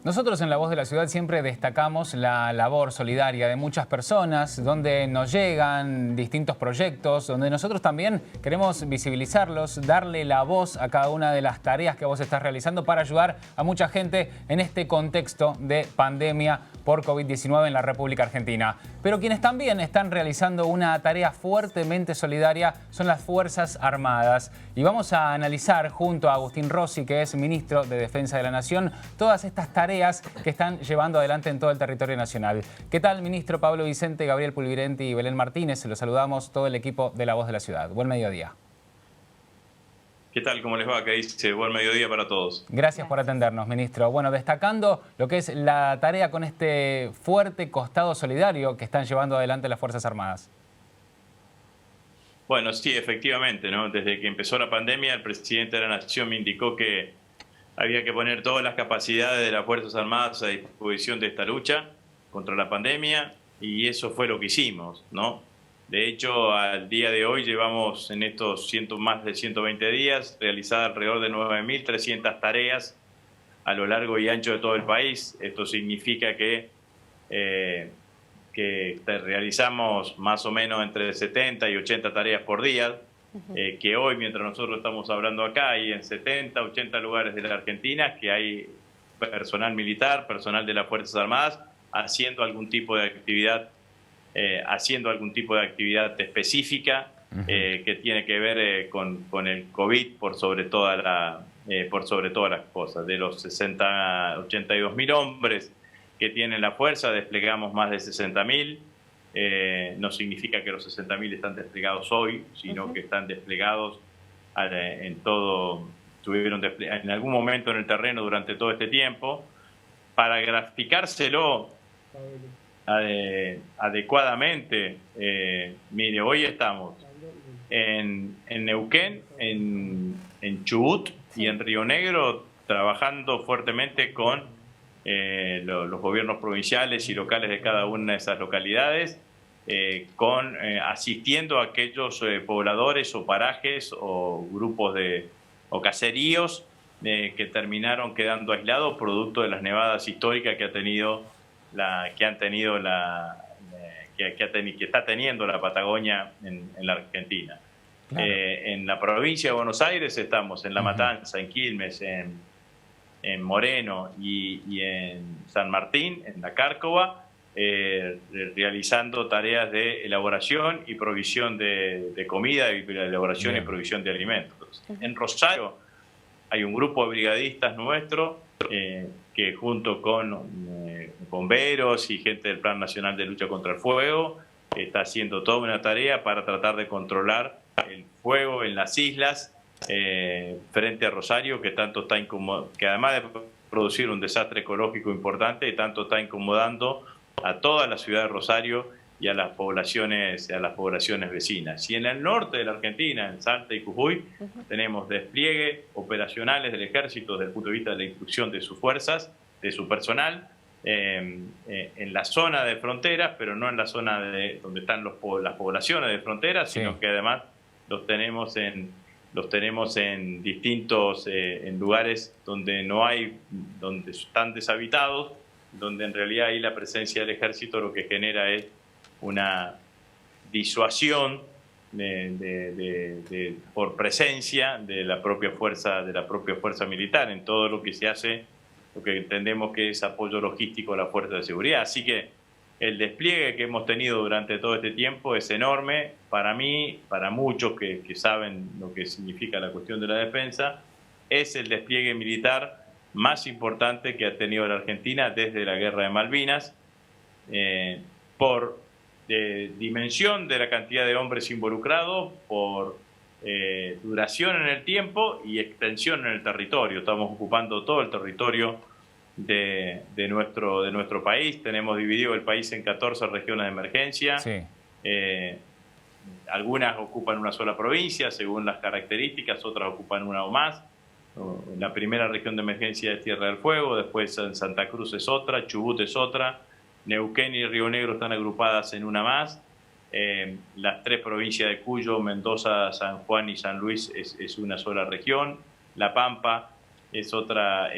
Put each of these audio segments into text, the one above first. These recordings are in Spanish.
Nosotros en La Voz de la Ciudad siempre destacamos la labor solidaria de muchas personas, donde nos llegan distintos proyectos, donde nosotros también queremos visibilizarlos, darle la voz a cada una de las tareas que vos estás realizando para ayudar a mucha gente en este contexto de pandemia por COVID-19 en la República Argentina. Pero quienes también están realizando una tarea fuertemente solidaria son las Fuerzas Armadas. Y vamos a analizar junto a Agustín Rossi, que es ministro de Defensa de la Nación, todas estas tareas que están llevando adelante en todo el territorio nacional. ¿Qué tal, ministro Pablo Vicente, Gabriel Pulvirenti y Belén Martínez? Los saludamos todo el equipo de La Voz de la Ciudad. Buen mediodía. ¿Qué tal? ¿Cómo les va? ¿Qué dice? Buen mediodía para todos. Gracias por atendernos, ministro. Bueno, destacando lo que es la tarea con este fuerte costado solidario que están llevando adelante las Fuerzas Armadas. Bueno, sí, efectivamente, ¿no? Desde que empezó la pandemia, el presidente de la Nación me indicó que había que poner todas las capacidades de las Fuerzas Armadas a disposición de esta lucha contra la pandemia, y eso fue lo que hicimos, ¿no? De hecho, al día de hoy llevamos en estos más de 120 días realizadas alrededor de 9.300 tareas a lo largo y ancho de todo el país. Esto significa que realizamos más o menos entre 70 y 80 tareas por día, que hoy, mientras nosotros estamos hablando acá, hay en 70, 80 lugares de la Argentina que hay personal militar, personal de las Fuerzas Armadas, haciendo algún tipo de actividad específica que tiene que ver con el COVID por sobre todas las cosas. De los 82.000 hombres que tienen la fuerza, desplegamos más de 60.000. No significa que los 60.000 están desplegados hoy, sino que están desplegados en todo, estuvieron en algún momento en el terreno durante todo este tiempo. Para graficárselo adecuadamente, mire, hoy estamos en Neuquén, en Chubut y en Río Negro, trabajando fuertemente con los gobiernos provinciales y locales de cada una de esas localidades, asistiendo a aquellos pobladores o parajes o grupos o caseríos que terminaron quedando aislados producto de las nevadas históricas que está teniendo la Patagonia en la Argentina. Claro. En la provincia de Buenos Aires estamos en La Matanza, en Quilmes, en Moreno y en San Martín, en la Cárcova, realizando tareas de elaboración y provisión de comida, y elaboración y provisión de alimentos. En Rosario hay un grupo de brigadistas nuestro que junto con bomberos y gente del Plan Nacional de Lucha contra el Fuego está haciendo toda una tarea para tratar de controlar el fuego en las islas frente a Rosario, que además de producir un desastre ecológico importante, tanto está incomodando a toda la ciudad de Rosario y a las poblaciones vecinas. Y en el norte de la Argentina, en Salta y Jujuy, tenemos despliegue operacionales del ejército desde el punto de vista de la instrucción de sus fuerzas, de su personal, en la zona de fronteras, pero no en la zona donde están las poblaciones de fronteras, sino que además los tenemos en distintos en lugares donde están deshabitados, donde en realidad ahí la presencia del ejército lo que genera es una disuasión por presencia de la propia fuerza militar en todo lo que se hace, lo que entendemos que es apoyo logístico a la fuerza de seguridad. Así que el despliegue que hemos tenido durante todo este tiempo es enorme para mí, para muchos que saben lo que significa la cuestión de la defensa. Es el despliegue militar más importante que ha tenido la Argentina desde la Guerra de Malvinas, por dimensión de la cantidad de hombres involucrados, por duración en el tiempo y extensión en el territorio. Estamos ocupando todo el territorio de nuestro país. Tenemos dividido el país en 14 regiones de emergencia. Sí. Algunas ocupan una sola provincia según las características, otras ocupan una o más. La primera región de emergencia es Tierra del Fuego, después en Santa Cruz es otra, Chubut es otra, Neuquén y Río Negro están agrupadas en una más. Las tres provincias de Cuyo, Mendoza, San Juan y San Luis es una sola región. La Pampa es otra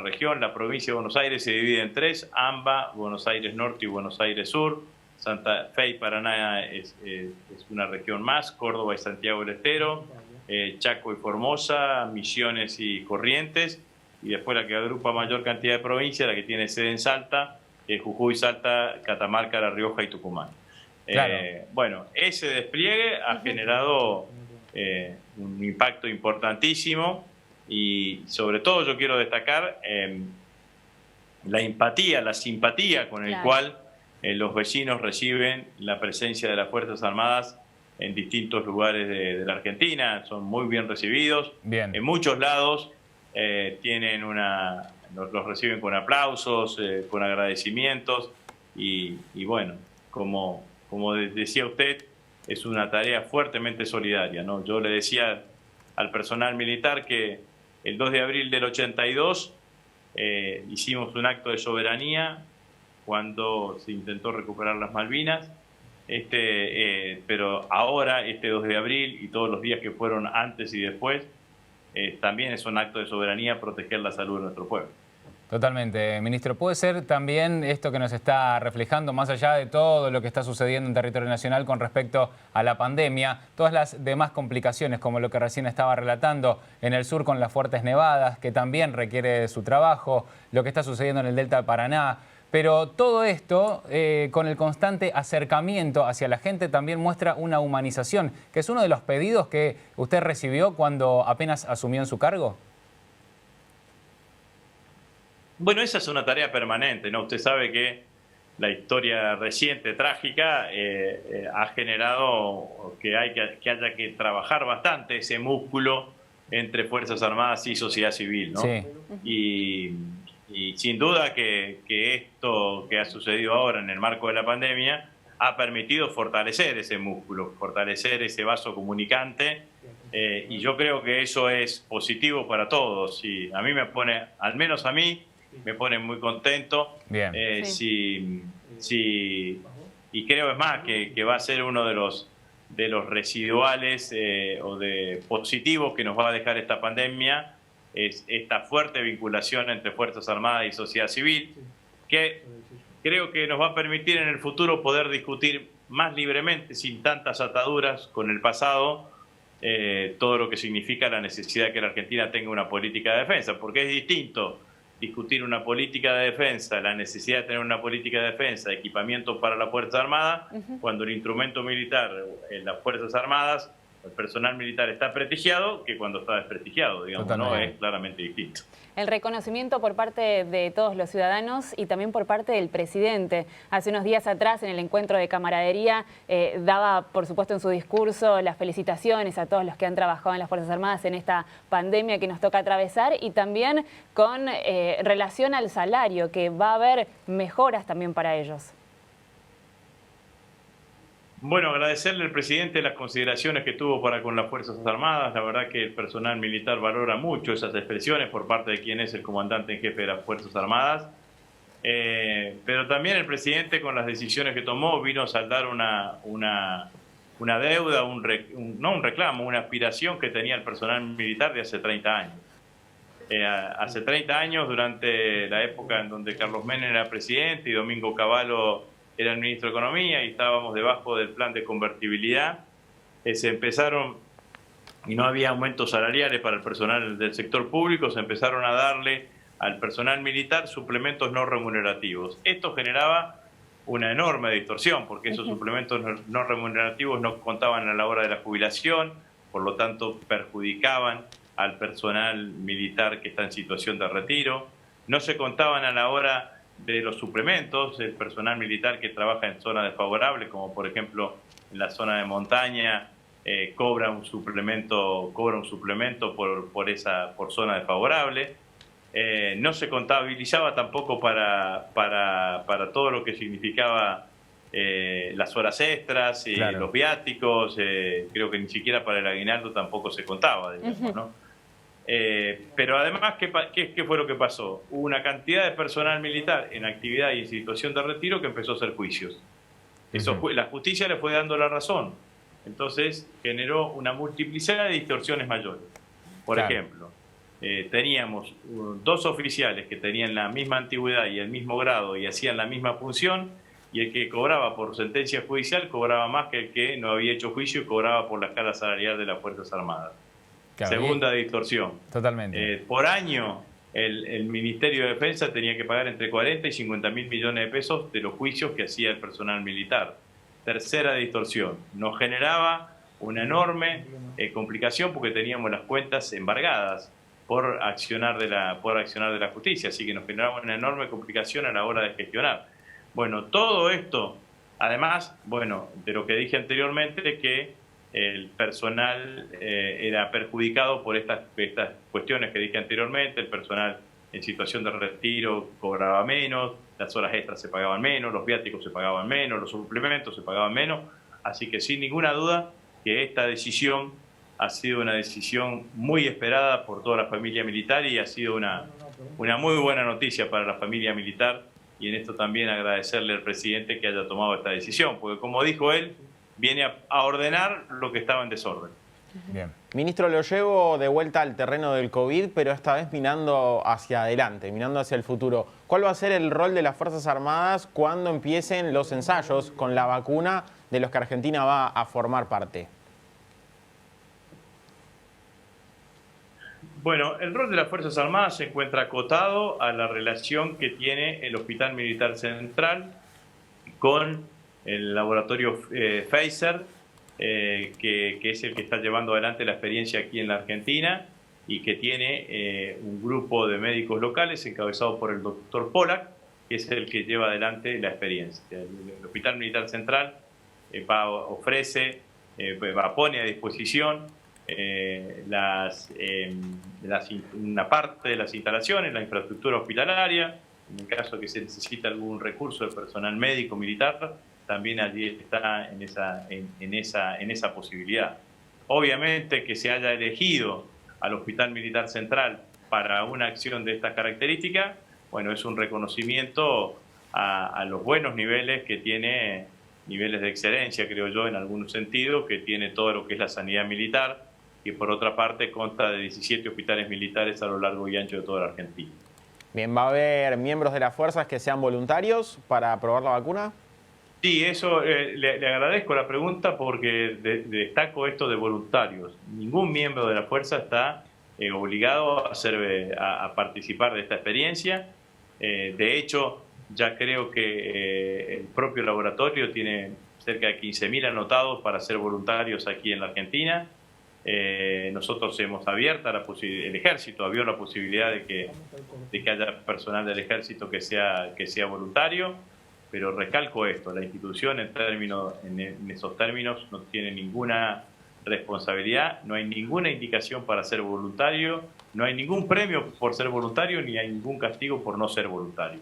región. La provincia de Buenos Aires se divide en tres: AMBA, Buenos Aires Norte y Buenos Aires Sur. Santa Fe y Paraná es una región más, Córdoba y Santiago del Estero, Chaco y Formosa, Misiones y Corrientes, y después la que agrupa mayor cantidad de provincias, la que tiene sede en Salta, Jujuy, Salta, Catamarca, La Rioja y Tucumán. Claro. Bueno, ese despliegue ha generado un impacto importantísimo, y sobre todo yo quiero destacar la empatía, la simpatía con el cual los vecinos reciben la presencia de las Fuerzas Armadas en distintos lugares de la Argentina. Son muy bien recibidos. Bien. En muchos lados los reciben con aplausos, con agradecimientos, y bueno, como decía usted, es una tarea fuertemente solidaria, ¿no? Yo le decía al personal militar que el 2 de abril del 82 hicimos un acto de soberanía cuando se intentó recuperar las Malvinas, pero ahora, este 2 de abril y todos los días que fueron antes y después, también es un acto de soberanía proteger la salud de nuestro pueblo. Totalmente, ministro. ¿Puede ser también esto que nos está reflejando, más allá de todo lo que está sucediendo en territorio nacional con respecto a la pandemia, todas las demás complicaciones, como lo que recién estaba relatando en el sur con las fuertes nevadas, que también requiere su trabajo, lo que está sucediendo en el Delta de Paraná? Pero todo esto, con el constante acercamiento hacia la gente, también muestra una humanización, que es uno de los pedidos que usted recibió cuando apenas asumió en su cargo. Bueno, esa es una tarea permanente, ¿no? Usted sabe que la historia reciente, trágica, ha generado que haya que trabajar bastante ese músculo entre Fuerzas Armadas y sociedad civil, ¿no? Sí. Y sin duda que esto que ha sucedido ahora en el marco de la pandemia ha permitido fortalecer ese músculo, fortalecer ese vaso comunicante, y yo creo que eso es positivo para todos. Y a mí me pone, al menos a mí, me pone muy contento. Bien. Y creo, es más, que va a ser uno de los residuales o de positivos que nos va a dejar esta pandemia, es esta fuerte vinculación entre Fuerzas Armadas y sociedad civil, que creo que nos va a permitir en el futuro poder discutir más libremente, sin tantas ataduras con el pasado, todo lo que significa la necesidad de que la Argentina tenga una política de defensa, porque es distinto discutir una política de defensa, la necesidad de tener una política de defensa, equipamiento para la Fuerza Armada, cuando el instrumento militar en las Fuerzas Armadas, el personal militar está prestigiado, que cuando está desprestigiado, digamos, ¿no? Es claramente distinto. El reconocimiento por parte de todos los ciudadanos y también por parte del presidente. Hace unos días atrás, en el encuentro de camaradería, daba, por supuesto, en su discurso las felicitaciones a todos los que han trabajado en las Fuerzas Armadas en esta pandemia que nos toca atravesar, y también con relación al salario, que va a haber mejoras también para ellos. Bueno, agradecerle al presidente las consideraciones que tuvo para con las Fuerzas Armadas. La verdad que el personal militar valora mucho esas expresiones por parte de quien es el comandante en jefe de las Fuerzas Armadas. Pero también el presidente, con las decisiones que tomó, vino a saldar una deuda, no un reclamo, una aspiración que tenía el personal militar de hace 30 años. Hace 30 años, durante la época en donde Carlos Menem era presidente y Domingo Cavallo era el ministro de Economía, y estábamos debajo del plan de convertibilidad, se empezaron, y no había aumentos salariales para el personal del sector público, se empezaron a darle al personal militar suplementos no remunerativos. Esto generaba una enorme distorsión, porque esos suplementos no remunerativos no contaban a la hora de la jubilación, por lo tanto perjudicaban al personal militar que está en situación de retiro, no se contaban a la hora de los suplementos, el personal militar que trabaja en zonas desfavorables, como por ejemplo en la zona de montaña, cobra un suplemento por zona desfavorable. No se contabilizaba tampoco para todo lo que significaba las horas extras y claro, los viáticos. Creo que ni siquiera para el aguinaldo tampoco se contaba, digamos, ¿no? Pero además, ¿qué fue lo que pasó? Hubo una cantidad de personal militar en actividad y en situación de retiro que empezó a hacer juicios. La justicia le fue dando la razón. Entonces generó una multiplicidad de distorsiones mayores. Por ejemplo, teníamos 2 oficiales que tenían la misma antigüedad y el mismo grado y hacían la misma función, y el que cobraba por sentencia judicial cobraba más que el que no había hecho juicio y cobraba por la escala salarial de las Fuerzas Armadas. Claro, Segunda distorsión. Totalmente. Por año, el Ministerio de Defensa tenía que pagar entre 40 y 50 mil millones de pesos de los juicios que hacía el personal militar. Tercera distorsión. Nos generaba una enorme complicación porque teníamos las cuentas embargadas por accionar de la justicia, así que nos generaba una enorme complicación a la hora de gestionar. Bueno, todo esto, además, de lo que dije anteriormente, que el personal era perjudicado por estas cuestiones que dije anteriormente. El personal en situación de retiro cobraba menos, las horas extras se pagaban menos, los viáticos se pagaban menos, los suplementos se pagaban menos, así que sin ninguna duda que esta decisión ha sido una decisión muy esperada por toda la familia militar y ha sido una muy buena noticia para la familia militar, y en esto también agradecerle al presidente que haya tomado esta decisión, porque como dijo él, viene a ordenar lo que estaba en desorden. Bien. Ministro, lo llevo de vuelta al terreno del COVID, pero esta vez mirando hacia adelante, mirando hacia el futuro. ¿Cuál va a ser el rol de las Fuerzas Armadas cuando empiecen los ensayos con la vacuna de los que Argentina va a formar parte? Bueno, el rol de las Fuerzas Armadas se encuentra acotado a la relación que tiene el Hospital Militar Central con el laboratorio Pfizer, que es el que está llevando adelante la experiencia aquí en la Argentina y que tiene un grupo de médicos locales encabezado por el doctor Pollack, que es el que lleva adelante la experiencia. El Hospital Militar Central pone a disposición una parte de las instalaciones, la infraestructura hospitalaria. En el caso que se necesita algún recurso de personal médico militar, también allí está en esa posibilidad. Obviamente que se haya elegido al Hospital Militar Central para una acción de estas características, es un reconocimiento a los buenos niveles que tiene, niveles de excelencia, creo yo, en algún sentido, que tiene todo lo que es la sanidad militar, que por otra parte consta de 17 hospitales militares a lo largo y ancho de toda la Argentina. Bien, ¿va a haber miembros de las fuerzas que sean voluntarios para probar la vacuna? Sí, eso le agradezco la pregunta porque destaco esto de voluntarios. Ningún miembro de la fuerza está obligado a participar de esta experiencia. De hecho, ya creo que el propio laboratorio tiene cerca de 15.000 anotados para ser voluntarios aquí en la Argentina. Nosotros hemos abierto el ejército abrió la posibilidad de que haya personal del ejército que sea voluntario, pero recalco esto: la institución en esos términos no tiene ninguna responsabilidad, no hay ninguna indicación para ser voluntario, no hay ningún premio por ser voluntario ni hay ningún castigo por no ser voluntario.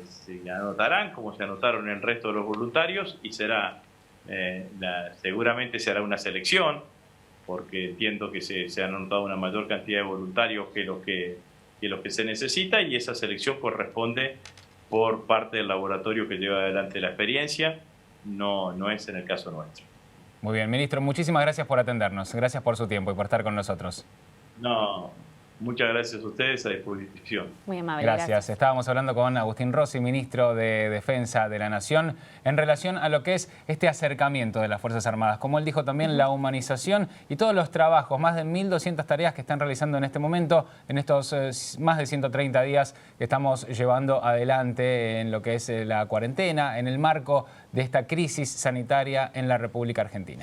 Se anotarán como se anotaron el resto de los voluntarios y seguramente se hará una selección, porque entiendo que se han anotado una mayor cantidad de voluntarios que lo que se necesita, y esa selección corresponde por parte del laboratorio que lleva adelante la experiencia, no es en el caso nuestro. Muy bien, ministro, muchísimas gracias por atendernos, gracias por su tiempo y por estar con nosotros. No, muchas gracias a ustedes, a disposición. Muy amable. Gracias. Estábamos hablando con Agustín Rossi, ministro de Defensa de la Nación, en relación a lo que es este acercamiento de las Fuerzas Armadas. Como él dijo también, la humanización y todos los trabajos, más de 1.200 tareas que están realizando en este momento, en estos más de 130 días que estamos llevando adelante en lo que es la cuarentena, en el marco de esta crisis sanitaria en la República Argentina.